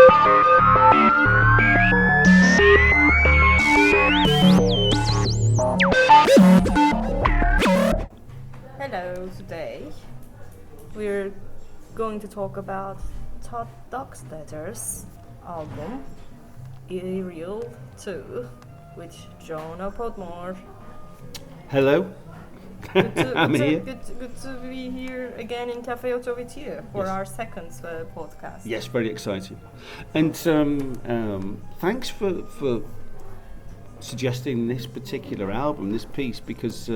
Hello, today we're going to talk about Tod Dockstader's album Aerial 2 with Jono Podmore. Hello. I'm here. Good to be here again in Cafe OTO with you for Yes. our second podcast. Yes, very exciting. And thanks for suggesting this particular album, this piece, because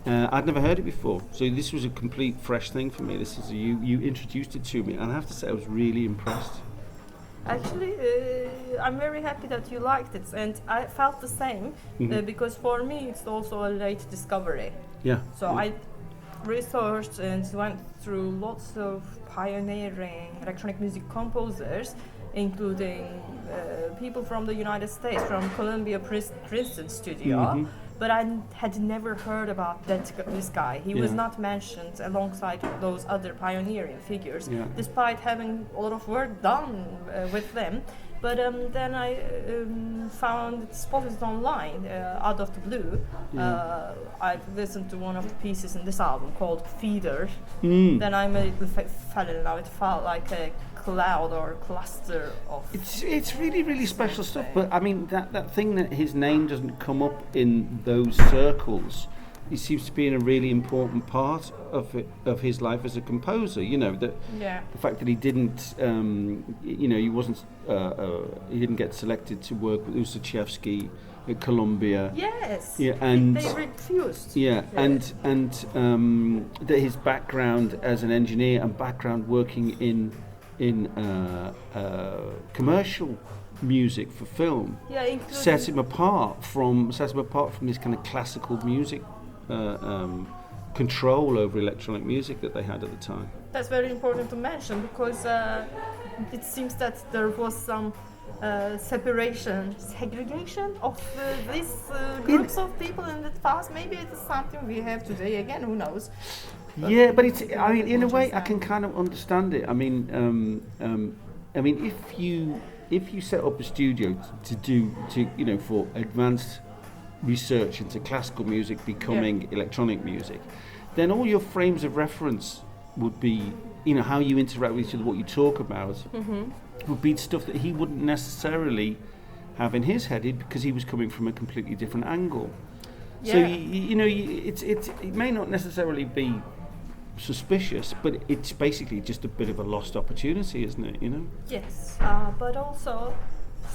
I'd never heard it before. So this was a complete fresh thing for me. This is you introduced it to me, and I have to say I was really impressed. Actually, I'm very happy that you liked it, and I felt the same because for me it's also a late discovery. Yeah. So I researched and went through lots of pioneering electronic music composers, including people from the United States, from Columbia Princeton studio. But I had never heard about this guy. He was not mentioned alongside those other pioneering figures, despite having a lot of work done with them. But then I found it spotted online out of the blue. I listened to one of the pieces in this album called Feeder. Then I immediately fell in love. It felt like a cloud or cluster of... It's really special stuff, but I mean that thing that his name doesn't come up in those circles, he seems to be in a really important part of his life as a composer. You know, the fact that he didn't he didn't get selected to work with Usachevsky at Columbia. Yes. Yeah, and they refused. Yeah, and that his background as an engineer and background working in commercial music for film set him apart from this kind of classical music control over electronic music that they had at the time. That's very important to mention because it seems that there was some segregation of these groups of people in the past. Maybe it is something we have today again, who knows. Yeah, but it's. I mean, in a way, I can kind of understand it. I mean, if you set up a studio for advanced research into classical music becoming electronic music, then all your frames of reference would be, how you interact with each other, what you talk about, would be stuff that he wouldn't necessarily have in his head because he was coming from a completely different angle. Yeah. So it may not necessarily be suspicious, but it's basically just a bit of a lost opportunity, isn't it? Yes, but also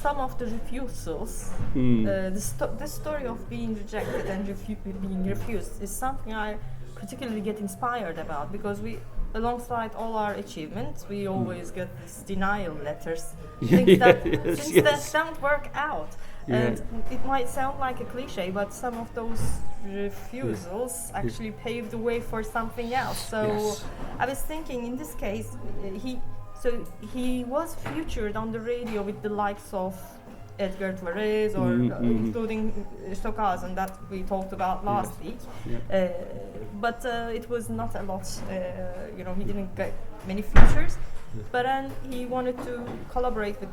some of the refusals, the story of being rejected and being refused is something I particularly get inspired about, because alongside all our achievements, we always get these denial letters, things that don't work out. And it might sound like a cliche, but some of those refusals actually paved the way for something else. So I was thinking, in this case, he was featured on the radio with the likes of Edgar Tvarez or including Stockhausen that we talked about last week. But it was not a lot, he didn't get many features. But then he wanted to collaborate with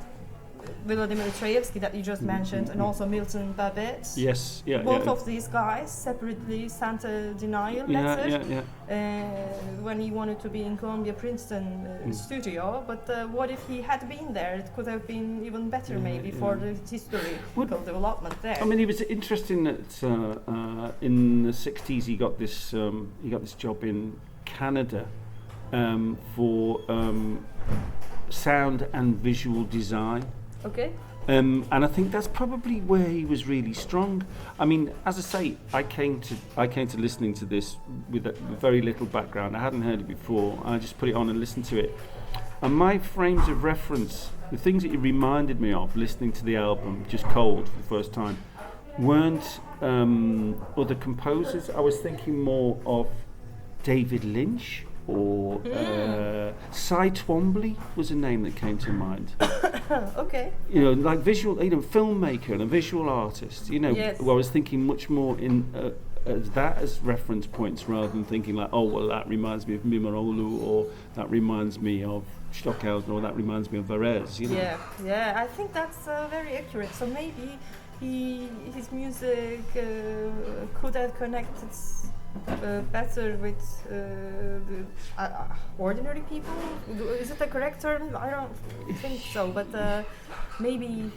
Vladimir Treyevsky that you just mentioned, and also Milton Babbitt. Yes, Both of these guys separately sent a denial letter when he wanted to be in Columbia Princeton studio. But what if he had been there? It could have been even better, maybe for the historical development there. I mean, it was interesting that in the '60s he got this job in Canada for sound and visual design. Okay. And I think that's probably where he was really strong. I mean, as I say, I came to listening to this with very little background. I hadn't heard it before. I just put it on and listened to it. And my frames of reference, the things that it reminded me of listening to the album just cold for the first time, weren't other composers. I was thinking more of David Lynch or Cy Twombly was a name that came to mind. Okay. Like visual, filmmaker and a visual artist. Who I was thinking much more in as reference points rather than thinking like, oh well, that reminds me of Mimarolu, or that reminds me of Stockhausen, or that reminds me of Varese. You know? Yeah, I think that's very accurate. So maybe his music could have connected better with the ordinary people. Is it a correct term? I don't think so, but maybe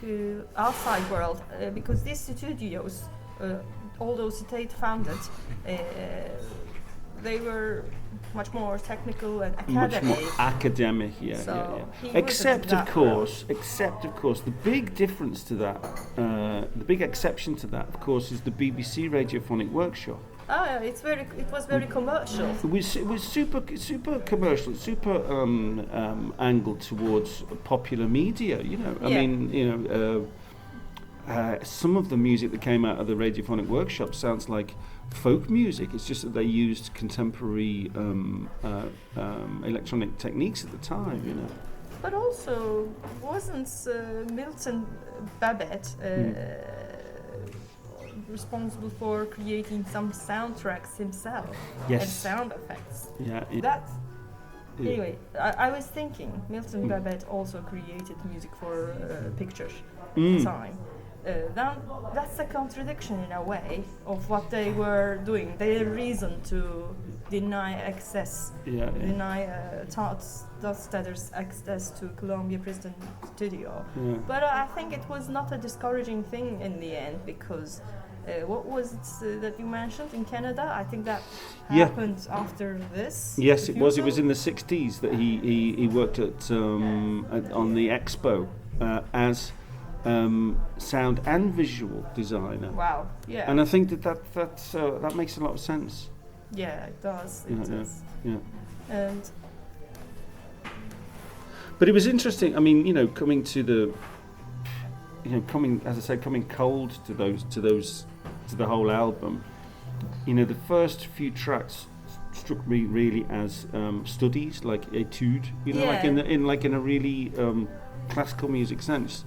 outside world, because these studios, although state founded, they were much more technical and academic. Much more academic, Except of course, the big difference to that, the big exception to that, of course, is the BBC Radiophonic Workshop. It was very commercial. It was super commercial, super angled towards popular media. You know, I mean, some of the music that came out of the Radiophonic Workshop sounds like folk music. It's just that they used contemporary electronic techniques at the time. You know. But also, wasn't Milton Babbitt responsible for creating some soundtracks himself? Yes. And sound effects? Anyway, I was thinking Milton Babbitt also created music for pictures at the time. That's a contradiction in a way of what they were doing. Their reason to deny access, deny Tod Dockstader's access to Columbia Prison Studio. But I think it was not a discouraging thing in the end, because what was it that you mentioned in Canada? I think that happened after this. Yes, it was. It was in the 60s that he worked on the Expo as sound and visual designer. Wow! Yeah. And I think that makes a lot of sense. Yeah, it does. It does. Yeah. And but it was interesting. I mean, coming to the, coming cold to the whole album. The first few tracks struck me really as studies, like etude. Like in a really classical music sense.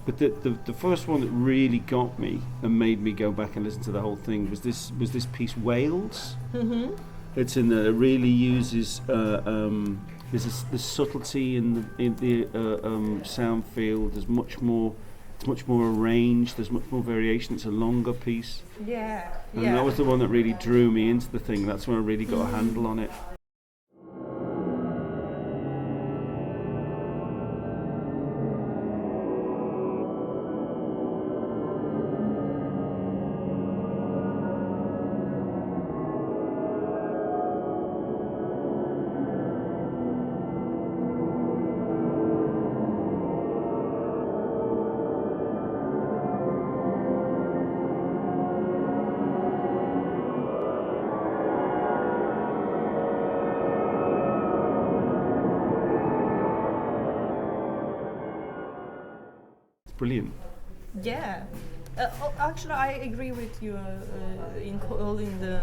But the first one that really got me and made me go back and listen to the whole thing was this piece, Wales. Mm-hmm. It's in there. It really uses there's subtlety in the sound field. There's much more. It's much more arranged. There's much more variation. It's a longer piece. Yeah. And that was the one that really drew me into the thing. That's when I really got a handle on it. Brilliant. Yeah. Actually, I agree with you in calling the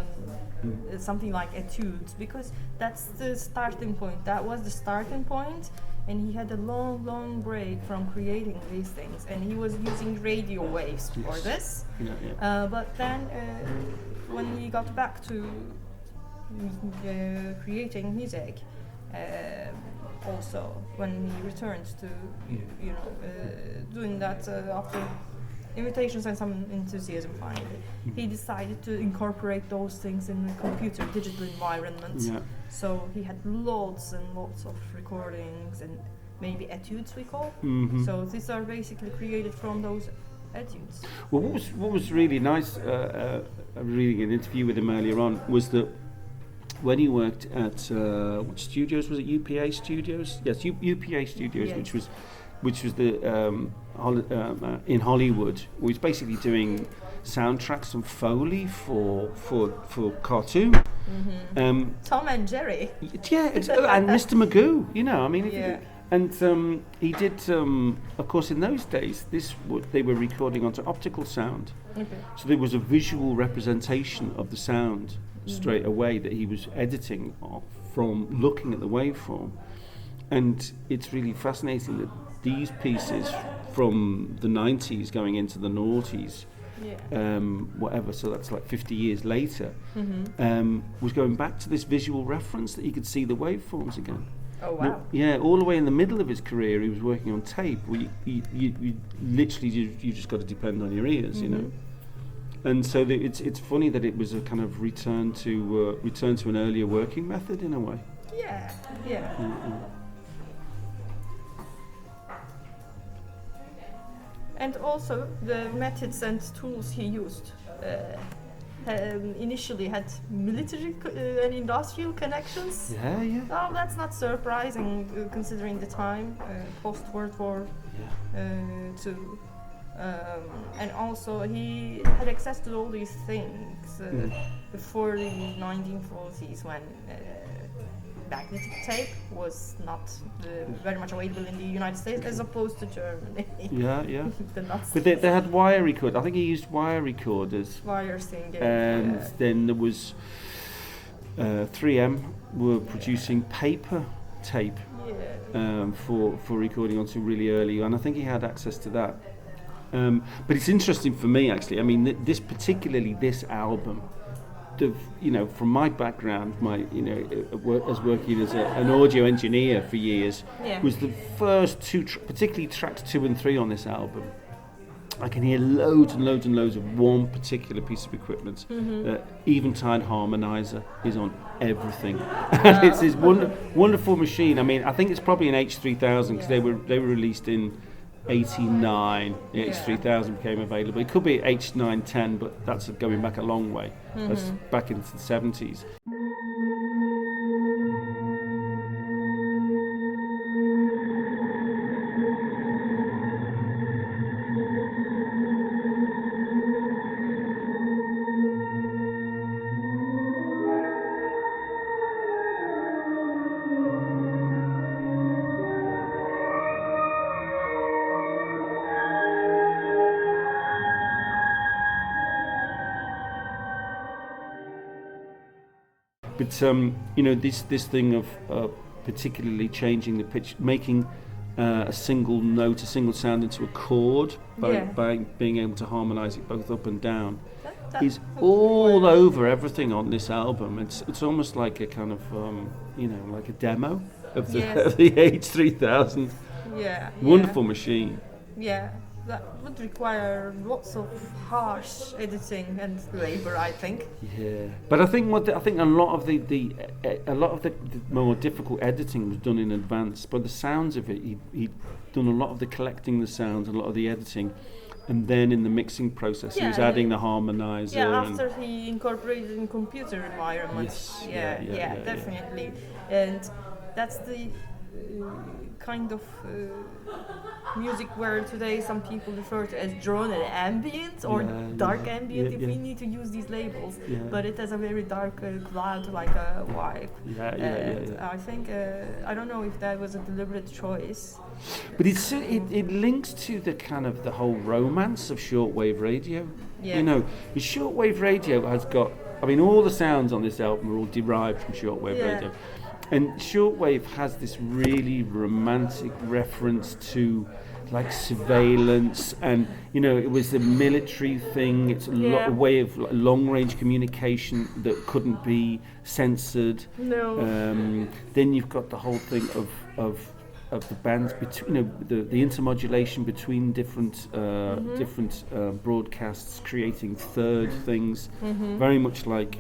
something like etudes, because that's the starting point. That was the starting point, and he had a long break from creating these things, and he was using radio waves for this. But then, when he got back to creating music, also when he returned to doing that after invitations and some enthusiasm finally, he decided to incorporate those things in the computer digital environment. So he had lots and lots of recordings and maybe etudes we call. So these are basically created from those etudes. Well, what was really nice reading an interview with him earlier on was that when he worked at which studios was it? UPA Studios? Yes, UPA Studios, yes. which was the in Hollywood. He was basically doing soundtracks and Foley for cartoon. Tom and Jerry. Yeah, and Mr. Magoo. I mean, and he did. Of course, in those days, they were recording onto optical sound, so there was a visual representation of the sound straight away that he was editing from looking at the waveform. And it's really fascinating that these pieces from the 90s going into the noughties whatever, so that's like 50 years later, was going back to this visual reference that he could see the waveforms again. Oh wow! Yeah, all the way in the middle of his career, he was working on tape. Where you literally you just got to depend on your ears, you know. And so it's funny that it was a kind of return to an earlier working method in a way. Yeah, yeah. And also the methods and tools he used initially had military and industrial connections. Yeah, yeah. Well, that's not surprising considering the time, post-World War II. And also he had access to all these things before the 1940s when magnetic tape was not very much available in the United States as opposed to Germany. Yeah, yeah. The Nazis. But they had wire record. I think he used wire recorders. Wire singing. And then there was 3M were producing paper tape for recording onto really early, and I think he had access to that. But it's interesting for me actually. I mean, this album. From my background, as working as an audio engineer for years, was the first two, particularly tracks 2 and 3 on this album. I can hear loads and loads and loads of one particular piece of equipment. Eventide Harmoniser is on everything. And it's this wonderful machine. I mean, I think it's probably an H3000 because they were released in 89, the H3000 became available. It could be H910, but that's going back a long way. That's back into the 70s. But this thing of particularly changing the pitch, making a single note, a single sound into a chord by being able to harmonise it both up and down, is all over everything on this album. It's almost like a kind of like a demo of the H3000. Yeah. Wonderful machine. Yeah. That would require lots of harsh editing and labor, I think. Yeah, but I think a lot of the more difficult editing was done in advance. By the sounds of it, he'd done a lot of the collecting the sounds, a lot of the editing, and then in the mixing process, he was adding the harmonizer. Yeah, after he incorporated in computer environments. Yes. Yeah, definitely, and that's the kind of music where today some people refer to as drone and ambient or dark ambient if we need to use these labels, but it has a very dark cloud like a vibe. I think I don't know if that was a deliberate choice, but it links to the kind of the whole romance of shortwave radio. The shortwave radio has got, I mean, all the sounds on this album are all derived from shortwave radio. And shortwave has this really romantic reference to like surveillance, and it was the military thing. It's a way of long-range communication that couldn't be censored. No. Then you've got the whole thing of the bands between, the intermodulation between different broadcasts, creating third things, very much like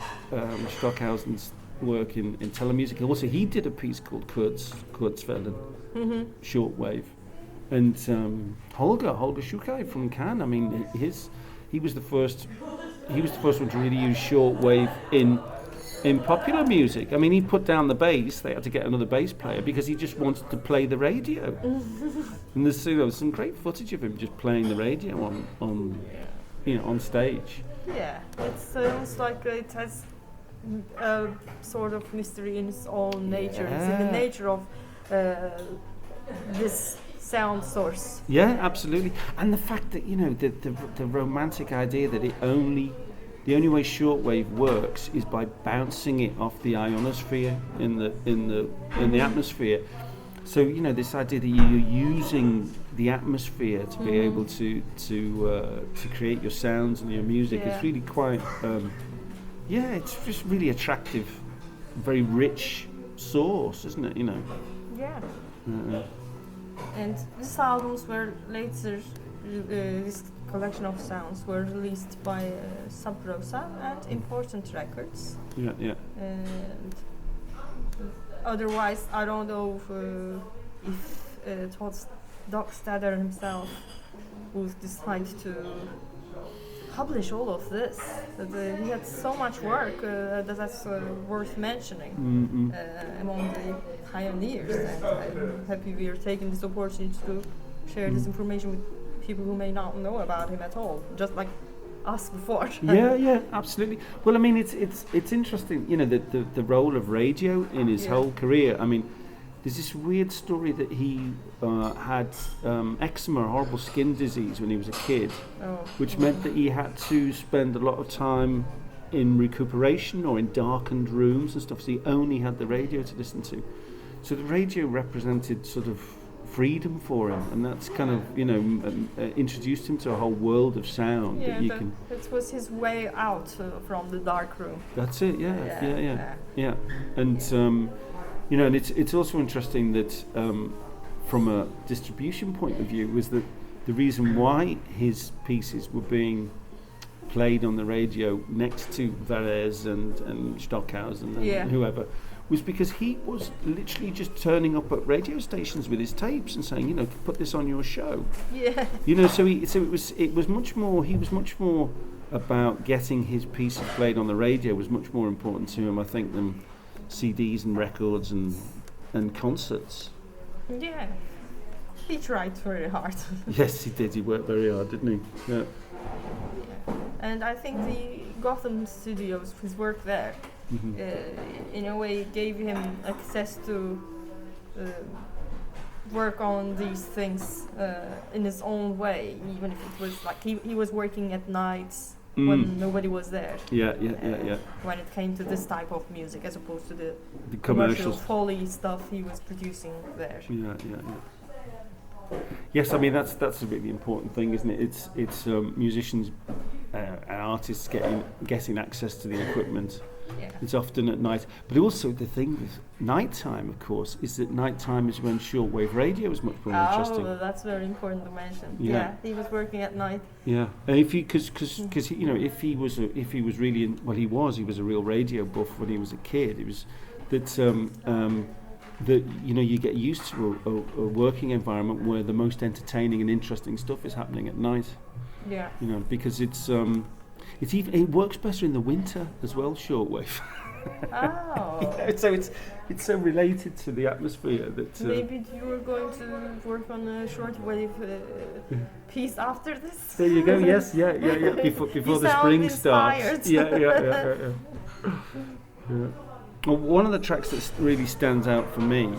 Stockhausen's work in telemusic. Also, he did a piece called Kurzwellen, shortwave, and Holger Schukai from Cannes. I mean, he was the first one to really use shortwave in popular music. I mean, he put down the bass. They had to get another bass player because he just wanted to play the radio. And there's some great footage of him just playing the radio on stage. Yeah, it sounds like it has a sort of mystery in its own nature. It's in the nature of this sound source. Yeah, absolutely. And the fact that the romantic idea that the only way shortwave works is by bouncing it off the ionosphere in the atmosphere. So this idea that you're using the atmosphere, to be able to create your sounds and your music. It's really quite it's just really attractive, very rich source, isn't it? Yeah. And these albums were later, this collection of sounds were released by Sub Rosa and Important Records. Yeah. And otherwise, I don't know if Tod Dockstader himself would decide to publish all of this. He had so much work that's worth mentioning among the pioneers, and I'm happy we are taking this opportunity to share this information with people who may not know about him at all, just like us before. Yeah, absolutely. Well, I mean, it's interesting, the role of radio in his whole career. I mean, there's this weird story that he had eczema, horrible skin disease, when he was a kid, which meant that he had to spend a lot of time in recuperation or in darkened rooms and stuff, so he only had the radio to listen to. So the radio represented sort of freedom for him, and that's kind of introduced him to a whole world of sound that you can. It was his way out from the dark room. That's it. Yeah. And and it's also interesting that from a distribution point of view, was that the reason why his pieces were being played on the radio next to Varese and Stockhausen and whoever, was because he was literally just turning up at radio stations with his tapes and saying, put this on your show. Yeah. So it was much more. He was much more about getting his pieces played on the radio was much more important to him, I think, than CDs and records and concerts. Yeah. He tried very hard. Yes, he did. He worked very hard, didn't he? Yeah. And I think the Gotham studios, his work there, in a way gave him access to work on these things in his own way, even if it was like he was working at nights when nobody was there. Yeah. When it came to this type of music, as opposed to the commercial foley stuff he was producing there. Yeah. Yes, I mean that's a really important thing, isn't it? It's musicians and artists getting access to the equipment. Yeah. It's often at night, but also the thing with nighttime, of course, is that nighttime is when shortwave radio is much more interesting. Oh, that's very important to mention. Yeah, he was working at night. Yeah, and if he was a real radio buff when he was a kid. It was that you get used to a working environment where the most entertaining and interesting stuff is happening at night. Yeah. Because it works better in the winter as well, shortwave. Oh. So it's so related to the atmosphere that. Maybe you were going to work on a shortwave piece after this. There you go. Yes. Yeah. Before the spring inspired. starts. Yeah. Well, one of the tracks that really stands out for me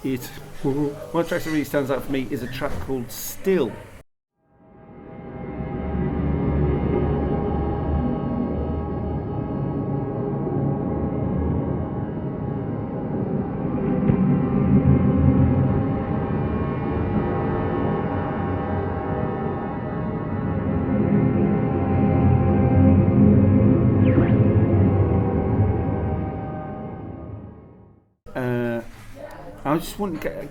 is a track called "Still."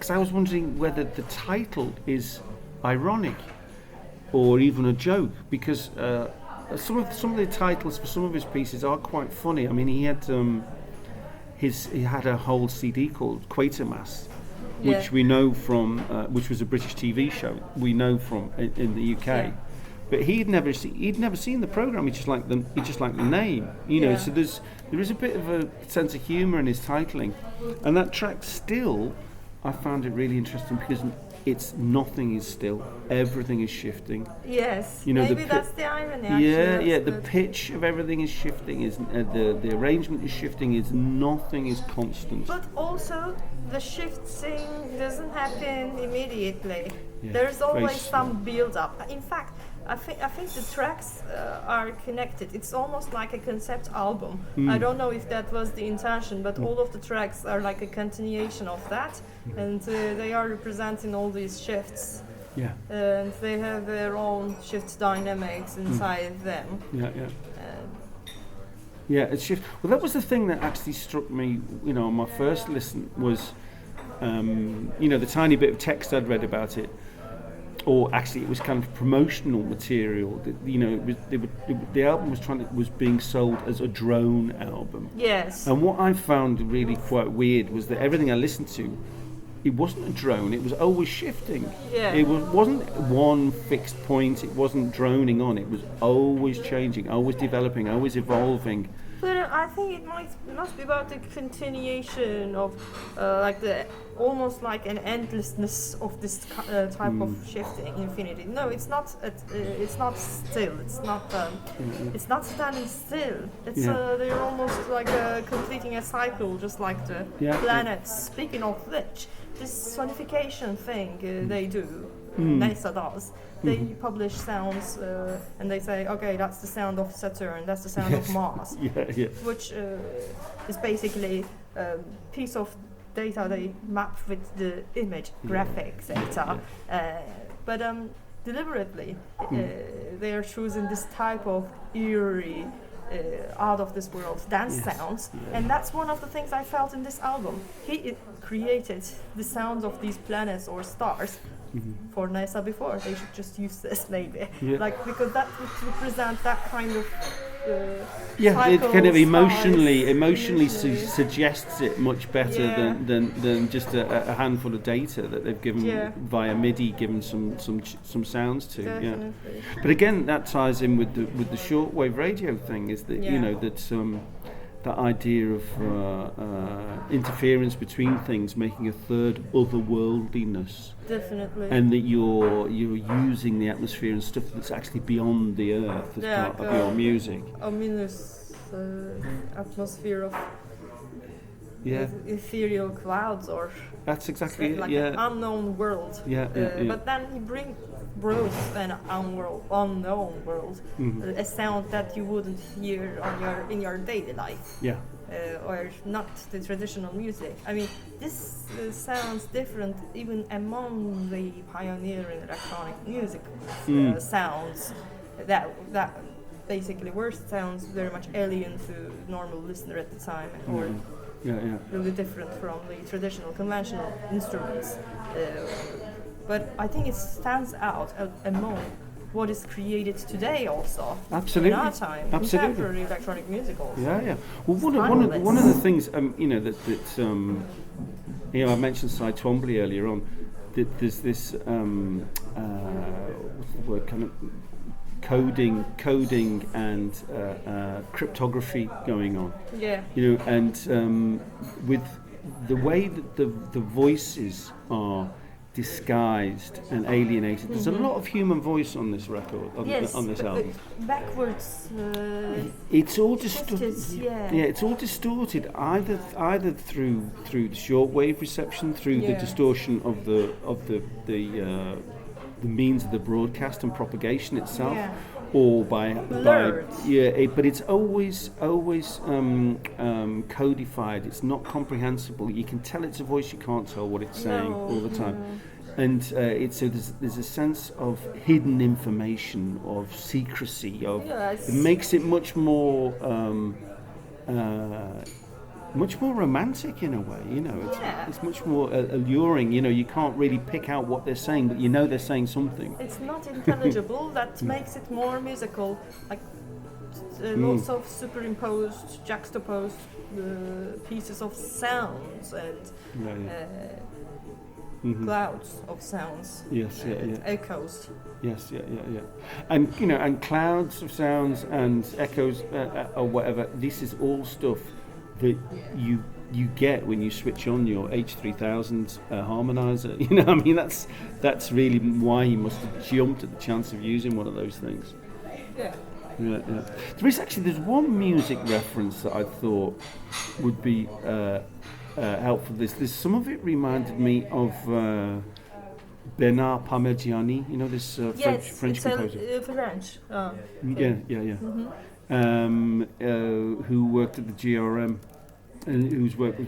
I was wondering whether the title is ironic or even a joke, because some of the titles for some of his pieces are quite funny. I mean, he had a whole CD called Quatermass, which we know from, which was a British TV show we know from in the UK. Yeah. But he'd never seen the program. He just liked the name, So there is a bit of a sense of humour in his titling, and that track "Still," I found it really interesting because nothing is still, everything is shifting. Yes, maybe that's the irony. Actually, the pitch of everything is shifting. The arrangement is shifting. Nothing is constant. But also, the shifting doesn't happen immediately. Yeah, there's always some build-up. In fact, I think the tracks are connected. It's almost like a concept album. I don't know if that was the intention, but all of the tracks are like a continuation of that, and they are representing all these shifts. Yeah. And they have their own shift dynamics inside them. Yeah, yeah. Yeah, it's shift. Well, that was the thing that actually struck me, you know, on my first listen was, you know, the tiny bit of text I'd read about it, or actually it was kind of promotional material. That, you know, the album was being sold as a drone album. Yes. And what I found really quite weird was that everything I listened to, it wasn't a drone, it was always shifting. Yeah. It wasn't one fixed point, it wasn't droning on, it was always changing, always developing, always evolving. But I think it must be about the continuation of like the almost like an endlessness of this type of shifting infinity. No, it's not. It's not still. It's not standing still. It's they're almost like completing a cycle, just like the planets. Speaking of which, this sonification thing they do. NASA does. They publish sounds and they say, okay, that's the sound of Saturn, that's the sound of Mars, which is basically a piece of data they map with the image graphics data. But deliberately, they are choosing this type of eerie, out of this world dance sounds, and that's one of the things I felt in this album. He created the sounds of these planets or stars for NASA before. They should just use this maybe, like, because that would represent that kind of it kind of emotionally suggests it much better than just a handful of data that they've given via MIDI, given some sounds to. Definitely. But again, that ties in with the shortwave radio thing. Is that you know that idea of interference between things, making a third otherworldliness. Definitely. And that you're using the atmosphere and stuff that's actually beyond the earth as part of your music. Ominous atmosphere of ethereal clouds, or that's exactly like it. an unknown world. But then he brought an unknown world, a sound that you wouldn't hear in your daily life. Or not the traditional music. I mean, this sounds different even among the pioneering electronic music sounds that basically were sounds very much alien to normal listener at the time, or really different from the traditional conventional instruments. But I think it stands out among what is created today also. Absolutely. In our time. Contemporary electronic music also. Well, one of the things you know that you know, I mentioned Twombly earlier on. That there's this what's the word, kind of coding and cryptography going on. You know, and with the way that the voices are disguised and alienated. There's a lot of human voice on this record, on this album. Backwards. It's all distorted. It's all distorted either through the shortwave reception, through the distortion of the means of the broadcast and propagation itself, or by but it's always codified. It's not comprehensible. You can tell it's a voice, you can't tell what it's saying all the time. And there's a sense of hidden information, of secrecy, it makes it much more romantic in a way, you know. It's much more alluring. You know, you can't really pick out what they're saying, but you know they're saying something. It's not intelligible. That makes it more musical. Like lots of superimposed, juxtaposed pieces of sounds and clouds of sounds. Echoes. And you know, and clouds of sounds and echoes or whatever. This is all stuff that you get when you switch on your H3000 harmonizer. You know, I mean, that's really why you must have jumped at the chance of using one of those things. There's one music reference that I thought would be helpful. There's some of it reminded me of Bernard Parmigiani, you know this French composer. French. Yeah. Who worked at the GRM, and whose work was,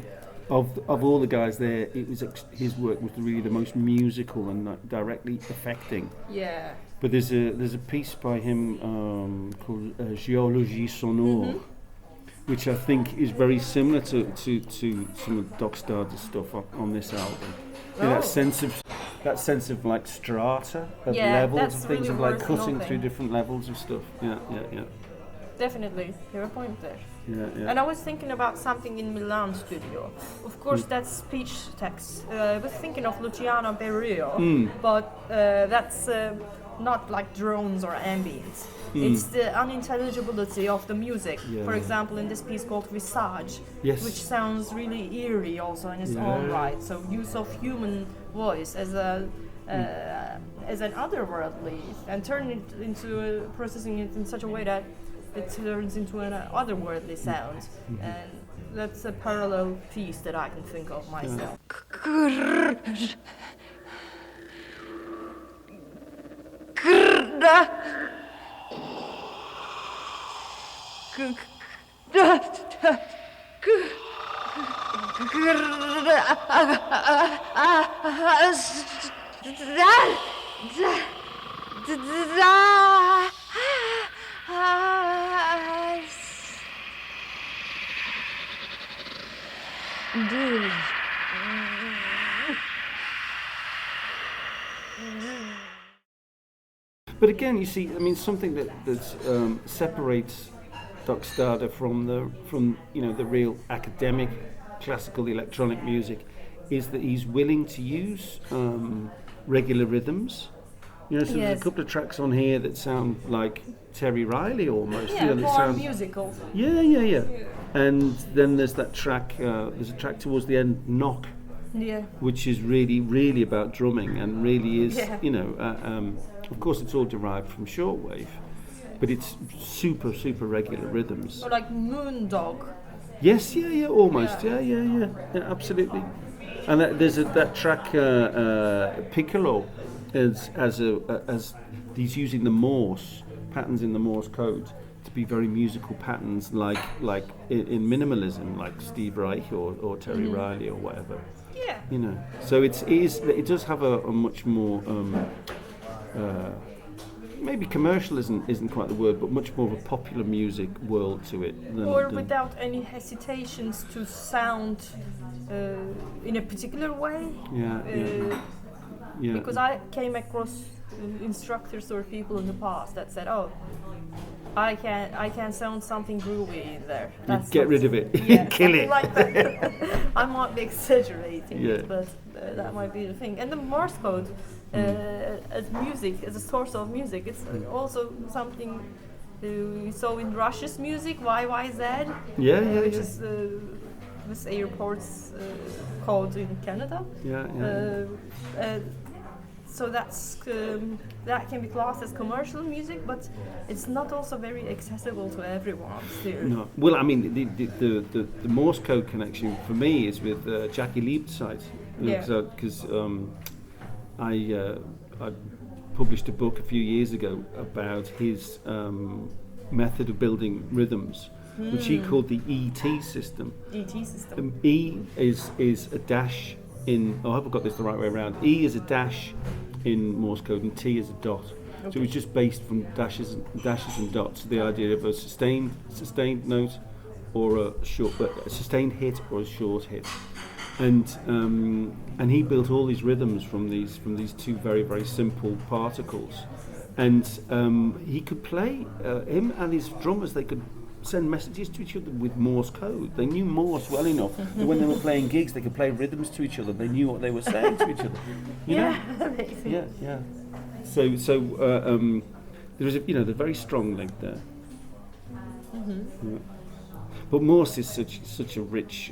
of all the guys there, it was his work was really the most musical and directly affecting. Yeah. But there's a piece by him called Géologie sonore, which I think is very similar to some of Dockstader's stuff on this album. Yeah, that sense of like strata of levels of things, really of like cutting through different levels of stuff. Yeah. Definitely, you have a point there. Yeah. And I was thinking about something in Milan studio. Of course, that's speech text. I was thinking of Luciano Berio, but that's not like drones or ambience. It's the unintelligibility of the music. Yeah. For example, in this piece called Visage, which sounds really eerie also in its own right. So use of human voice as an otherworldly, and turn it into processing it in such a way that it turns into an otherworldly sound. And that's a parallel piece that I can think of myself. But again, you see, I mean, something that separates Dockstader from the real academic classical electronic music is that he's willing to use regular rhythms. You know, so there's a couple of tracks on here that sound like Terry Riley almost. Yeah, more musical. Yeah. And then there's that track. There's a track towards the end, Knock. Yeah. Which is really, really about drumming, and really is, of course, it's all derived from shortwave, but it's super, super regular rhythms. Or like Moondog. Yes, almost, yeah, absolutely. And there's that track, Piccolo, as he's using the Morse patterns in the Morse code to be very musical patterns, like in minimalism, like Steve Reich or Terry Riley or whatever. Yeah. You know, so it does have a much more maybe commercial isn't quite the word, but much more of a popular music world to it. Or without any hesitations to sound in a particular way. Yeah. Because I came across instructors or people in the past that said, "Oh, I can sound something groovy in there." Get rid of it. Yeah, Kill it. Like that. I might be exaggerating it, but that might be the thing. And the Morse code as music, as a source of music, it's also something we saw in Russia's music, YYZ, which is this airport's code in Canada. So that can be classed as commercial music, but it's not also very accessible to everyone still. No. Well, I mean, the Morse code connection for me is with Jackie Liebzeit, because I published a book a few years ago about his method of building rhythms, which he called the ET system. ET system. E is a dash in. Oh, I haven't got this the right way around. E is a dash in Morse code, and T is a dot. Okay. So it was just based from dashes and dots. The idea of a sustained note, or a sustained hit or a short hit, and he built all these rhythms from these two very, very simple particles, and he could play him and his drummers. They could send messages to each other with Morse code. They knew Morse well enough that when they were playing gigs, they could play rhythms to each other. They knew what they were saying to each other. You know? Yeah. So there is a very strong link there. Yeah. But Morse is such a rich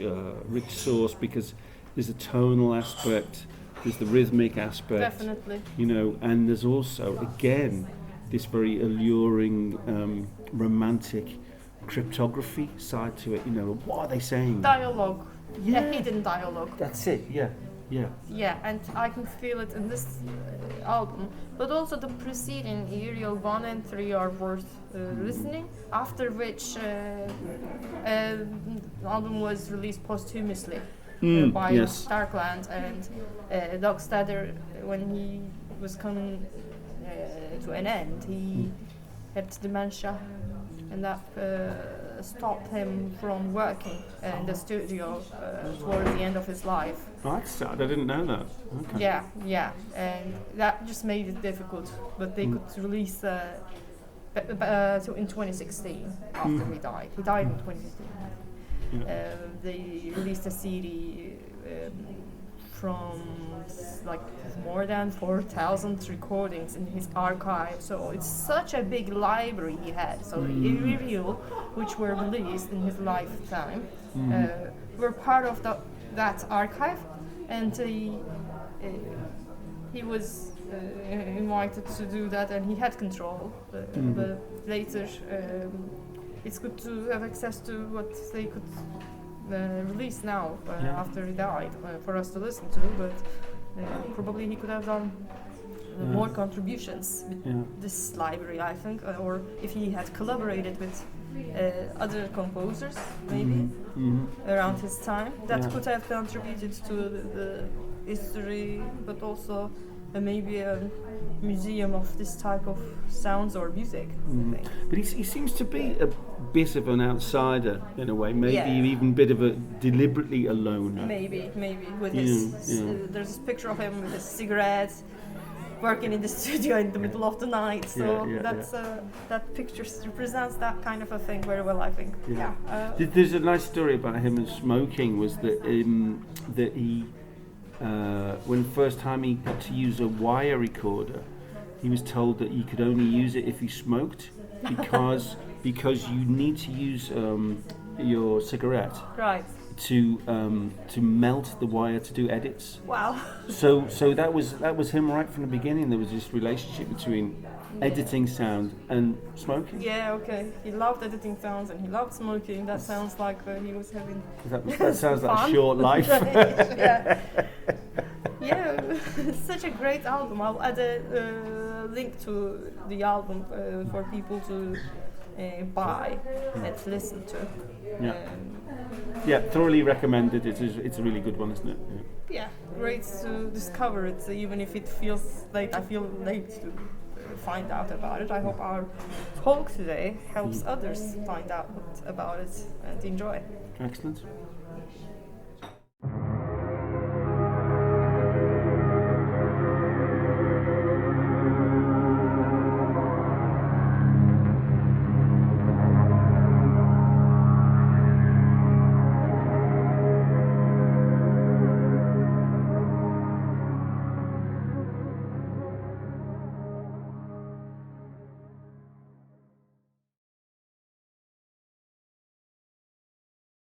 source, because there's a tonal aspect, there's the rhythmic aspect. Definitely. You know, and there's also again this very alluring, romantic cryptography side to it. You know, what are they saying? Dialogue. Yeah, hidden dialogue. That's it. Yeah. Yeah. Yeah, and I can feel it in this album. But also the preceding Aerial 1 and 3 are worth listening. After which the album was released posthumously by yes. Darkland, and Dockstader, when he was coming to an end, he had dementia, and that stopped him from working in the studio towards the end of his life. Oh, that's sad. I didn't know that. Okay. Yeah, and that just made it difficult. But they could release so in 2016 after he died. He died in 2016. Yeah. They released a CD from like more than 4,000 recordings in his archive. So it's such a big library he had. So Aerial, which were released in his lifetime, were part of that archive, and he was invited to do that, and he had control. But later, it's good to have access to what they could release now after he died for us to listen to, but probably he could have done more contributions with this library, I think, or if he had collaborated with other composers maybe around his time, that could have contributed to the history, but also maybe a museum of this type of sounds or music. I think. But he seems to be a bit of an outsider in a way, maybe even a bit of a deliberately a loner. Maybe with his there's this picture of him with his cigarette, working in the studio in the middle of the night. So that picture represents that kind of a thing very well, I think. There's a nice story about him and smoking. Was that he when the first time he got to use a wire recorder, he was told that you could only use it if you smoked, because you need to use your cigarette to melt the wire to do edits. Wow. So that was him right from the beginning. There was this relationship between editing sound and smoking. Yeah, okay. He loved editing sounds and he loved smoking. That sounds like he was having that sounds like a short life. Yeah, it's such a great album. I'll add a link to the album for people to buy and listen to. Thoroughly recommended. It's a really good one, isn't it? Yeah, great to discover it, even if it feels late. I feel late to find out about it. I hope our talk today helps others find out about it and enjoy it. Excellent.